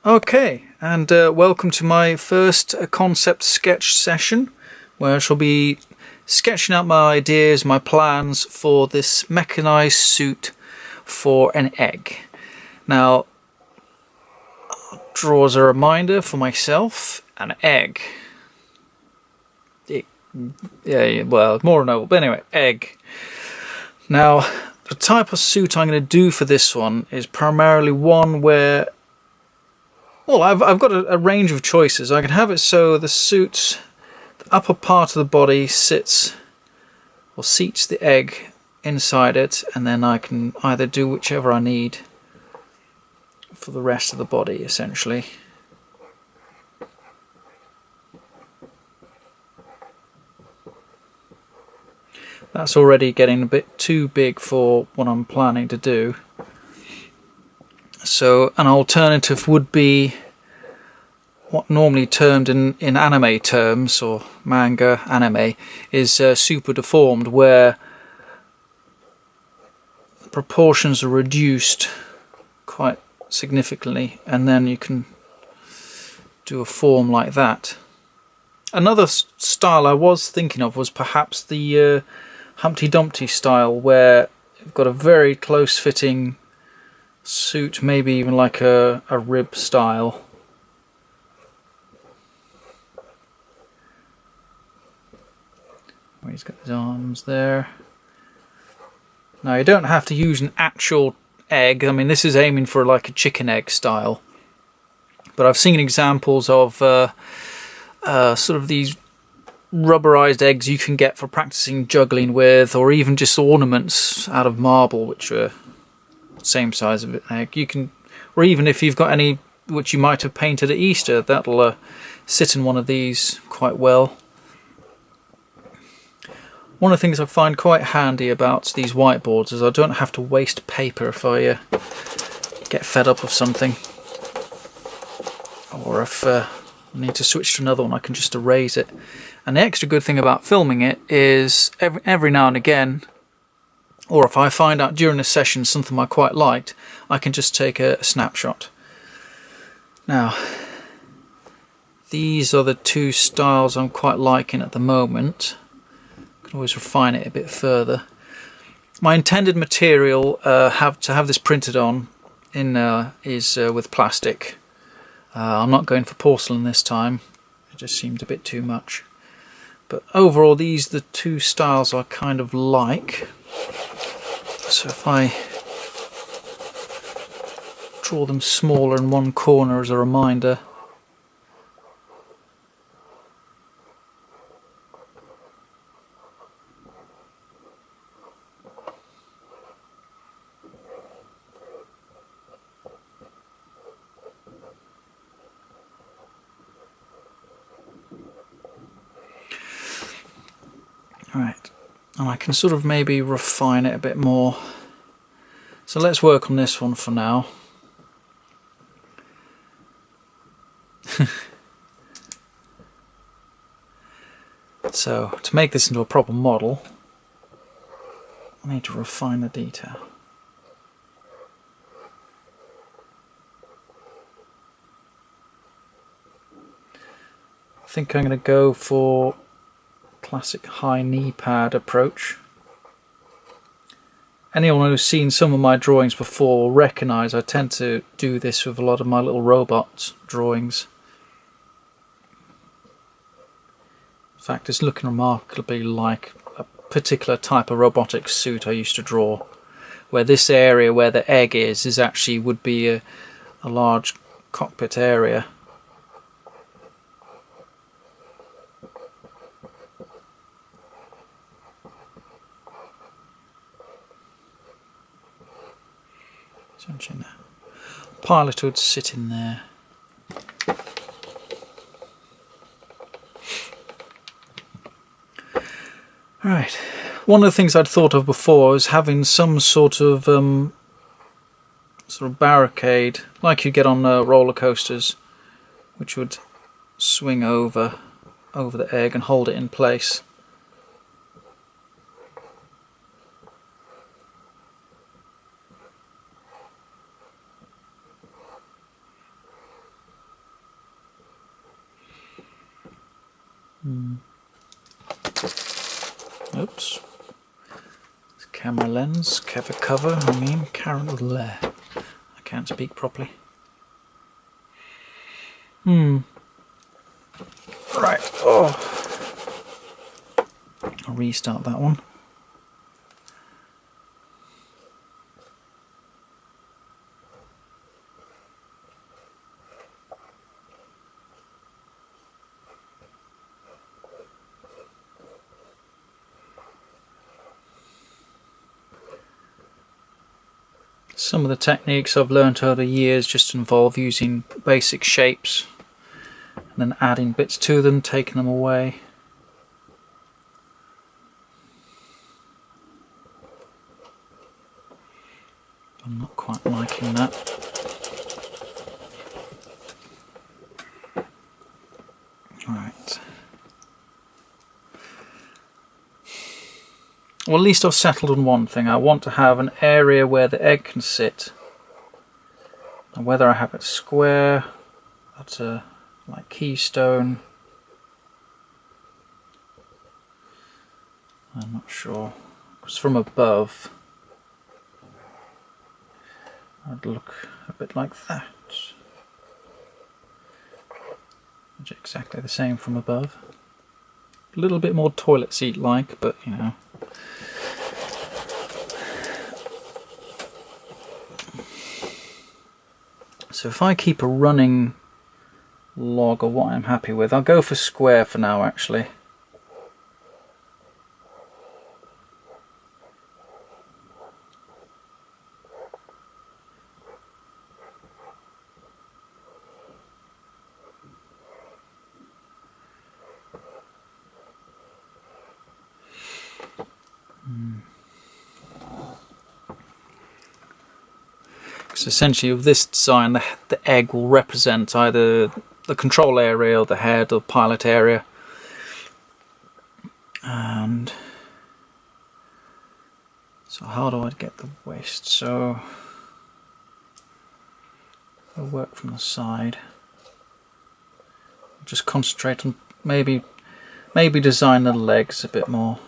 Okay, and welcome to my first concept sketch session, where I shall be sketching out my ideas, my plans for this mechanized suit for an egg. Now, I'll draw as a reminder for myself, an egg. Yeah, well, more noble, but anyway, egg. Now, the type of suit I'm going to do for this one is primarily one where, well, I've got a range of choices. I can have it so the suit, the upper part of the body sits or seats the egg inside it, and then I can either do whichever I need for the rest of the body, essentially. That's already getting a bit too big for what I'm planning to do. So an alternative would be what normally termed in anime terms, or manga anime, is super deformed, where proportions are reduced quite significantly, and then you can do a form like that. Another style I was thinking of was perhaps the Humpty Dumpty style, where you've got a very close fitting suit, maybe even like a rib style. Where he's got his arms there. Now you don't have to use an actual egg. I mean, this is aiming for like a chicken egg style. But I've seen examples of sort of these rubberized eggs you can get for practicing juggling with, or even just ornaments out of marble, which are same size of an egg. You can, or even if you've got any which you might have painted at Easter, that'll sit in one of these quite well. One of the things I find quite handy about these whiteboards is I don't have to waste paper if I get fed up of something, or if I need to switch to another one, I can just erase it. And the extra good thing about filming it is every now and again, or if I find out during a session something I quite liked, I can just take a snapshot. Now, these are the two styles I'm quite liking at the moment. I can always refine it a bit further. My intended material to have this printed on is with plastic. I'm not going for porcelain this time. It just seemed a bit too much. But overall, these are the two styles I kind of like. So if I draw them smaller in one corner as a reminder. Right, and I can sort of maybe refine it a bit more. So let's work on this one for now. So to make this into a proper model, I need to refine the detail. I think I'm going to go for classic high knee pad approach. Anyone who's seen some of my drawings before will recognise I tend to do this with a lot of my little robot drawings. In fact, it's looking remarkably like a particular type of robotic suit I used to draw, where this area where the egg is actually would be a large cockpit area. Pilot would sit in there. Right. One of the things I'd thought of before was having some sort of barricade, like you get on roller coasters, which would swing over the egg and hold it in place. Oops. Camera lens, cover, I mean, I can't speak properly. Right, I'll restart that one. Some of the techniques I've learnt over the years just involve using basic shapes and then adding bits to them, taking them away. I'm not quite liking that. Right. Well, at least I've settled on one thing. I want to have an area where the egg can sit. And whether I have it square, at a like keystone, I'm not sure. Because from above, I'd look a bit like that. Which is exactly the same from above. A little bit more toilet seat like, but you know. So if I keep a running log of what I'm happy with, I'll go for square for now actually. So essentially with this design the egg will represent either the control area or the head or pilot area. And so how do I get the waist? So I'll work from the side. Just concentrate on maybe design the legs a bit more.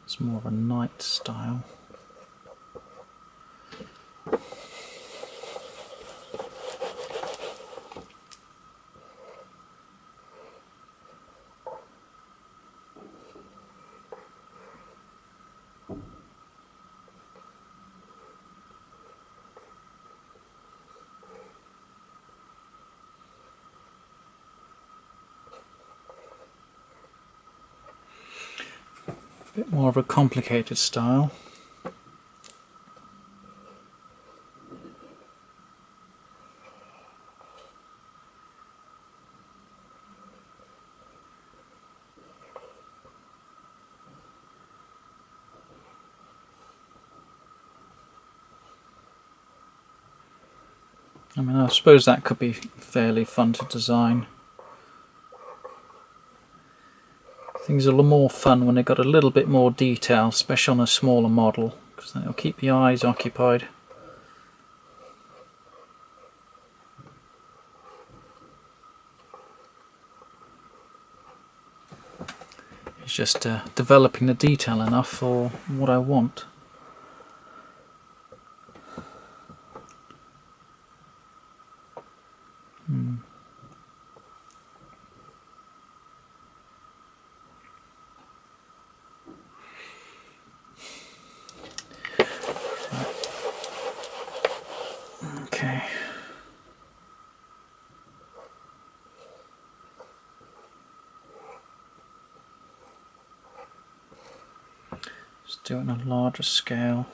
It's more of a knight style. A bit more of a complicated style. I mean, I suppose that could be fairly fun to design. Things are a little more fun when they've got a little bit more detail, especially on a smaller model, because then it'll keep your eyes occupied. It's just developing the detail enough for what I want. Okay. Just do it on a larger scale.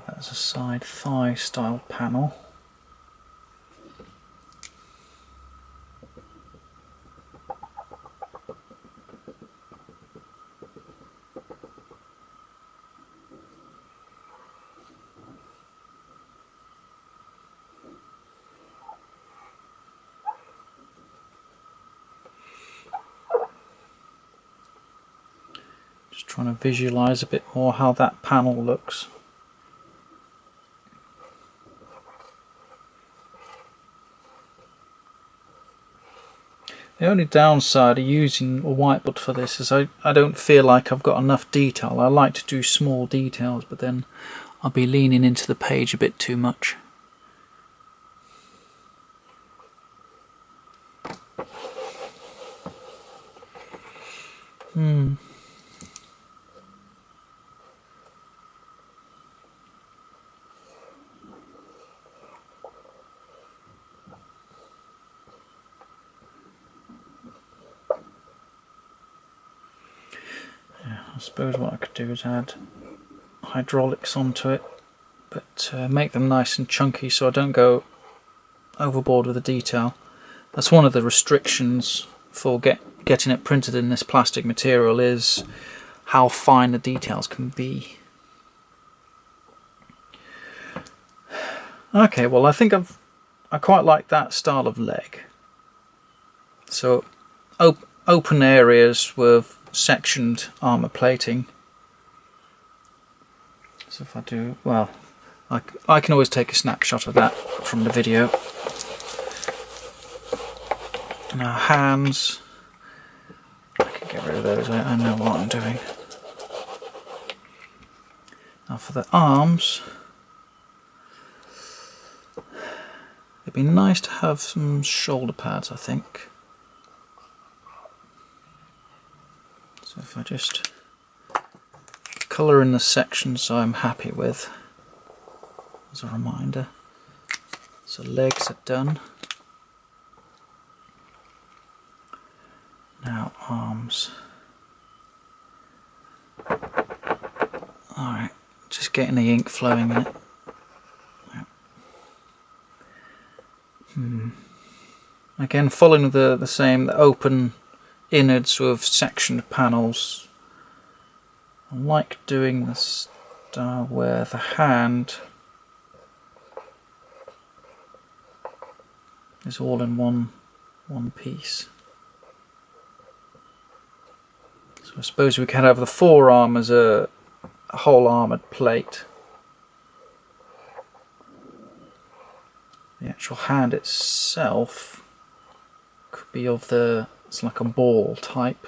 That's a side thigh style panel. Just trying to visualise a bit more how that panel looks. The only downside of using a whiteboard for this is I don't feel like I've got enough detail. I like to do small details, but then I'll be leaning into the page a bit too much. I suppose what I could do is add hydraulics onto it, but make them nice and chunky so I don't go overboard with the detail. That's one of the restrictions for getting it printed in this plastic material, is how fine the details can be. Okay, well I think I quite like that style of leg. So open areas with sectioned armour plating. So if I do, well, I can always take a snapshot of that from the video. Now hands, I can get rid of those, I know what I'm doing. Now for the arms, it'd be nice to have some shoulder pads, I think. So if I just colour in the sections I'm happy with, as a reminder. So legs are done. Now arms. Alright, just getting the ink flowing in it. Again, following the same, the open innards with sectioned panels. I like doing the style where the hand is all in one piece. So I suppose we can have the forearm as a whole armoured plate. The actual hand itself could be of it's like a ball type.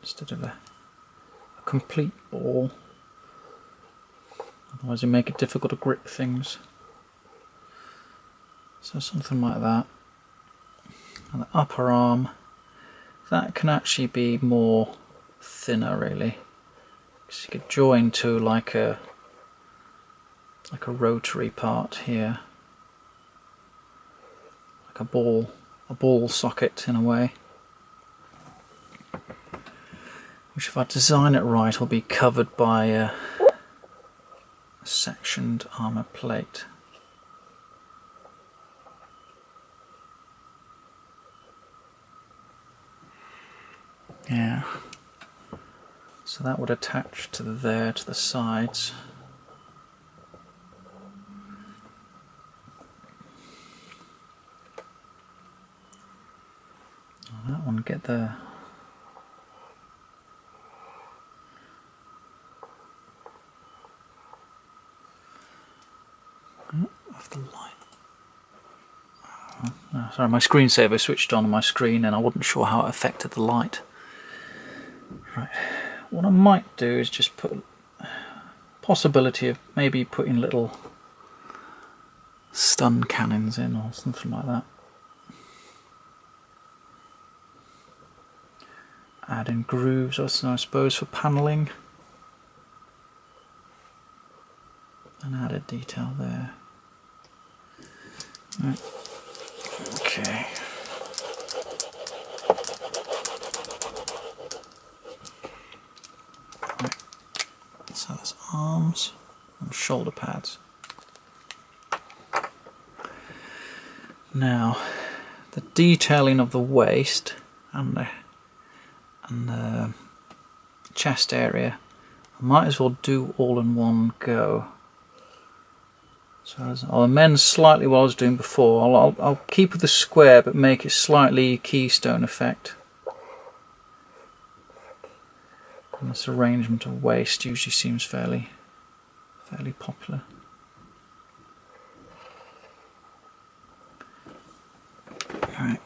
Instead of a complete ball, otherwise you make it difficult to grip things. So something like that. And the upper arm, that can actually be more thinner really, because you could join to like a rotary part here, like a ball socket in a way, which if I design it right will be covered by a sectioned armour plate. Yeah, so that would attach to to the sides. Oh, that one, get the off the light. Oh, sorry, my screensaver switched on my screen and I wasn't sure how it affected the light. Right, what I might do is just put possibility of maybe putting little stun cannons in or something like that. Add in grooves, I suppose, for panelling. And add a detail there. Right. Okay. Right. So there's arms and shoulder pads. Now, the detailing of the waist and the chest area, I might as well do all in one go. So I'll amend slightly what I was doing before. I'll keep with the square but make it slightly keystone effect. And this arrangement of waist usually seems fairly popular. Alright.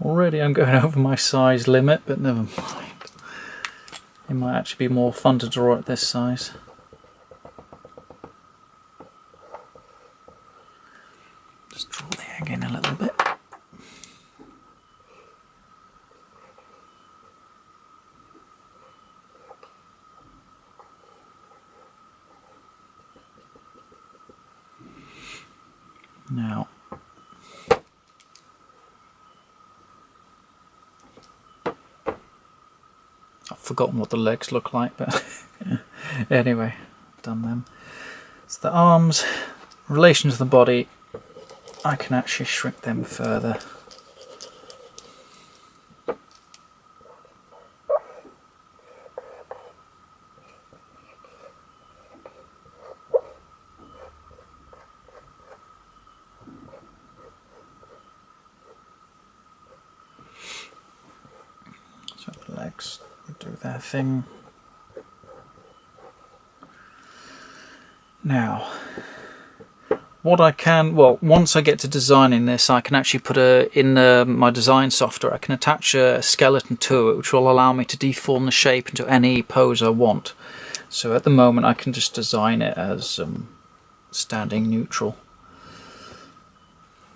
Already I'm going over my size limit, but never mind. It might actually be more fun to draw at this size. Just draw the egg in a little bit. Now, I've forgotten what the legs look like, but anyway, done them. So the arms, in relation to the body, I can actually shrink them further. So the legs do their thing. Now, what I can, well, once I get to designing this, I can actually put in my design software, I can attach a skeleton to it, which will allow me to deform the shape into any pose I want. So at the moment I can just design it as standing neutral.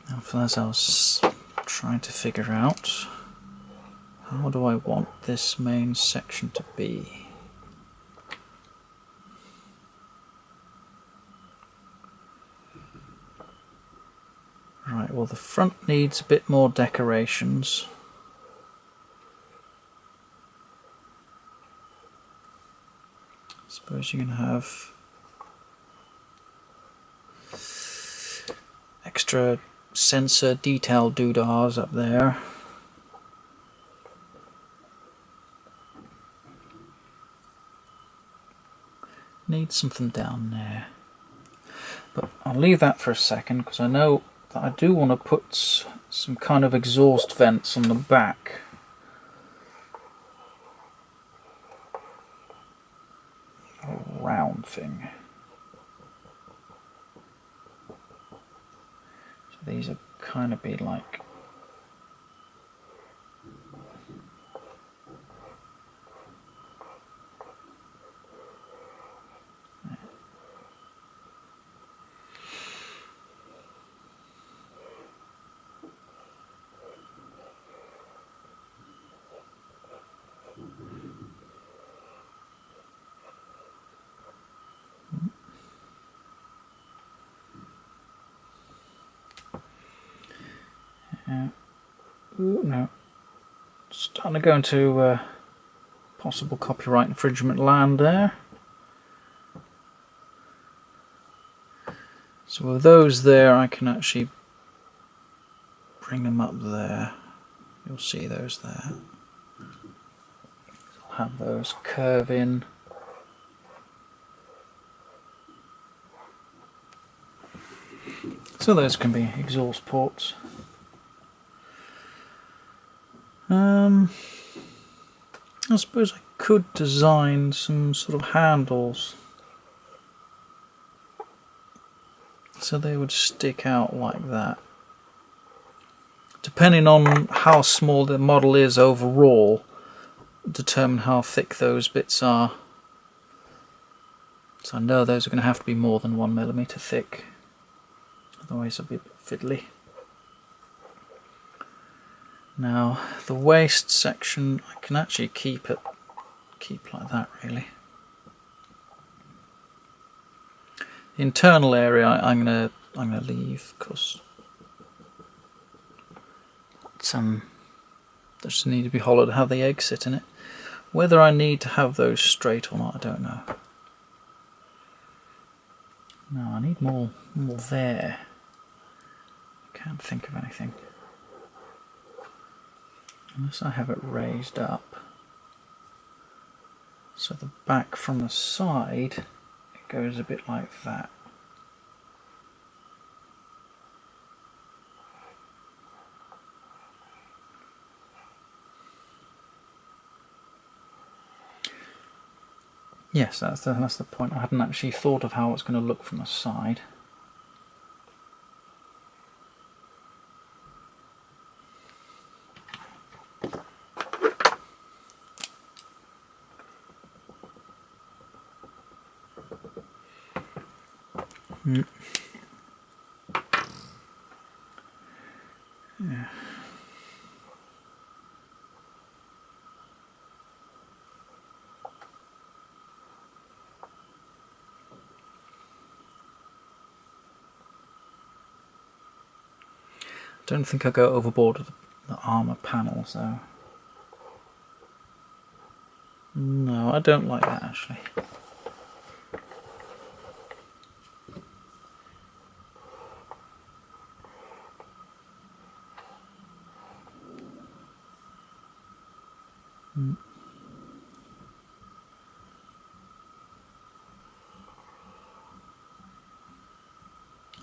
Now for that I was trying to figure out, how do I want this main section to be? Right, well the front needs a bit more decorations. I suppose you can have extra sensor detail doodahs up there. Need something down there. But I'll leave that for a second because I know that I do want to put some kind of exhaust vents on the back. A round thing. So these are kind of be like ooh, no. Starting to go into possible copyright infringement land there. So with those there, I can actually bring them up there. You'll see those there. I'll have those curve in. So those can be exhaust ports. I suppose I could design some sort of handles so they would stick out like that. Depending on how small the model is overall, determine how thick those bits are. So I know those are going to have to be more than 1mm thick, otherwise it'll be a bit fiddly. Now the waist section I can actually keep like that really. The internal area I'm gonna leave because they just need to be hollow to have the egg sit in it. Whether I need to have those straight or not, I don't know. No, I need more there. I can't think of anything. Unless I have it raised up. So the back from the side, it goes a bit like that. Yes, that's the point. I hadn't actually thought of how it's going to look from the side. Yeah. Don't think I'll go overboard with the armour panels though. No, I don't like that actually.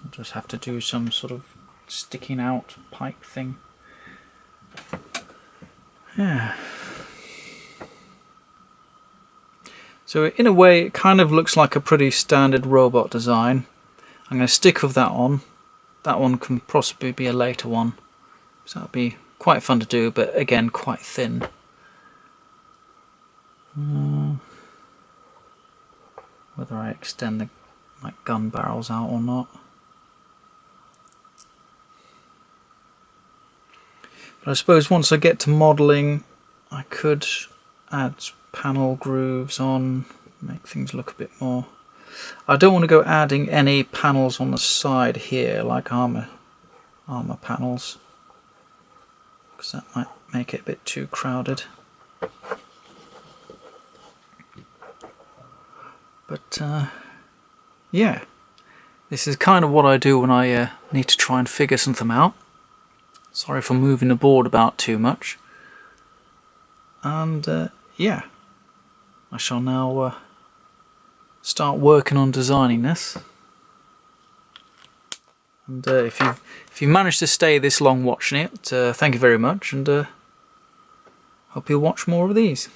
I'll just have to do some sort of sticking out pipe thing. Yeah. So in a way it kind of looks like a pretty standard robot design. I'm going to stick with that on. That one can possibly be a later one. So that'll be quite fun to do, but again quite thin. Whether I extend the gun barrels out or not. But I suppose once I get to modelling, I could add panel grooves on, make things look a bit more. I don't want to go adding any panels on the side here, like armour panels, because that might make it a bit too crowded. But yeah, this is kind of what I do when I need to try and figure something out. Sorry for moving the board about too much. And yeah, I shall now start working on designing this. And if you've managed to stay this long watching it, thank you very much, and hope you'll watch more of these.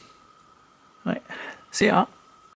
Right, see ya.